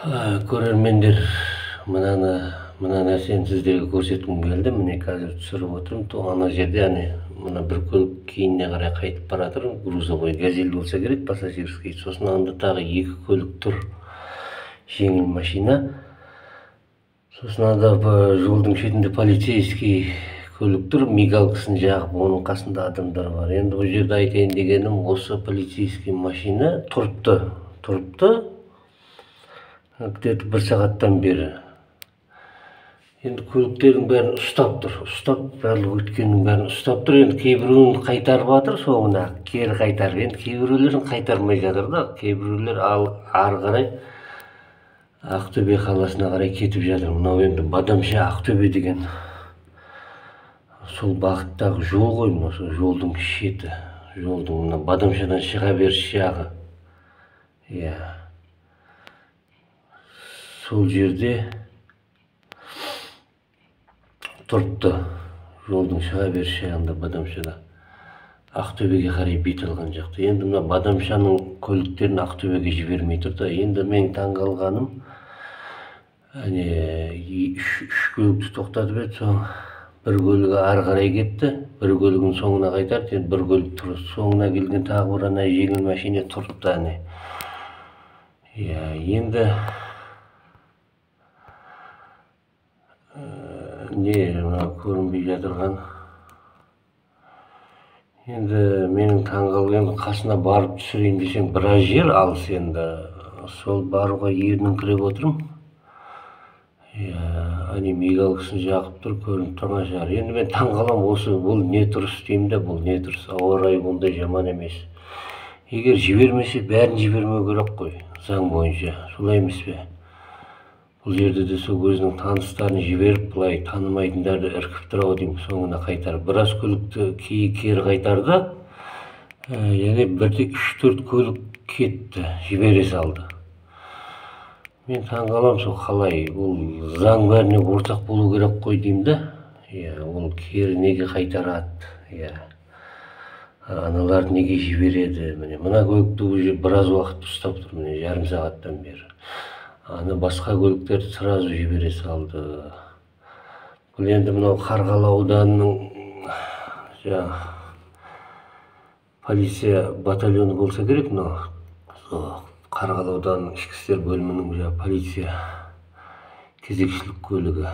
Көрермендер, мына нәрсені сіздерге көрсеткім келді. Міне қазір түсіріп отырмын. Ана жерде мына бір көлік кейініне қарай қайтып бара жатыр. Грузовой газель болса керек, пассажирский. Сосын анда тағы екі көлік тұр, жеңіл машина. Сосын анда жолдың шетінде полицейский көлік тұр, мигалкасын жағып, оның қасында адамдар бар. Енді бұл жерде айтайын дегенім, осы полицейский машина тұрыпты где-то 1 сағаттан бері. Енді көліктердің бәрін ұстап тұр. Барлық өткеннің бәрін ұстап тұр. Енді кейбіреуін қайтарып жатыр, соңына кері қайтарып. Енді кейбіреулерін қайтармай жатыр да. Кейбіреулер ары қарай Ақтөбе қаласына қарай кетіп жатыр. Мынау енді Бадамша Ақтөбе деген сол бағыттағы жол ғой, сол жолдың шеті. Жолдың мына Бадамшадан шыға беріс жағы. Сол жерде тұрыпты, жолдың шыға беріс жағында Бадамшада. Ақтөбеге қарай бет алған жақта. Енді мына Бадамшаның көліктерін Ақтөбеге жібермей тұр да. Енді мен таңғалғаным, үш көлікті тоқтатып еді, соң бір көлігі ары қарай кетті, бір көлігін соңына қайтарды, енді бір көлік тұр. Соңына келген тағы бір жеңіл машина тұрыпты. Енді көрінбей жатырған. Енді менің таңғалғаным, қасына барып түсірейін десең, біраз жер алыс. Енді сол баруға ерініңкіреп отырмын. Мигалкасын жағып тұр, көрініп тұрған шығар. Енді мен таңғалам, бұл не тұрыс деймін де, бұл не тұрыс. Ауа райы ондай жаман емес. Егер жібермесе, бәрін жібермеу керек қой, заң бойынша. Солай емес пе? Бұл жерде де сол өзінің таныстарын жіберіп, бұлай танымайтындарды іркіп тұр ау деймін, соңына қайтарып. Біраз көлікті кері қайтарды. Яғни бірде 3-4 көлік кетті, жібере салды. Мен таңғалам, сол қалай, ол заң бәріне ортақ болу керек қой деймін да. Ол кері неге қайтарады? Аналар неге жібереді? Мына көлікті уже біраз уақыт ұстап тұр, міне жарым сағаттан бері. Басқа көліктерді сразу жібере салды. Бұл енді мынау Қарғалы ауданының полиция батальоны болса керек, Қарғалы ауданының ішкі істер бөлімінің полиция кезекшілік көлігі.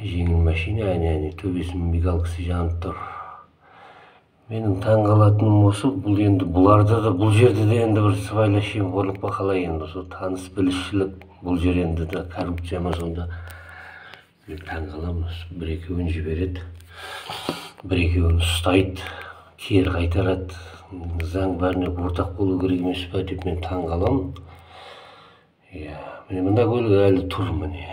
Жеңіл машина, төбесінің мигалкасы жанып тұр. Менің таңғалатыным осы, бұл енді бұларда да, бұл жерде де енді бір сыбайлас жемқорлық па қалай енді, сол таныс білісшілік, бұл жер енді де коррупция ма сонда. Мен таңғаламын, бір-екеуін жібереді, бір-екеуін ұстайды, кері қайтарады. Заң бәріне ортақ болу керек емес пе деп мен таңғаламын. Міне мына көлік әлі тұр, міне.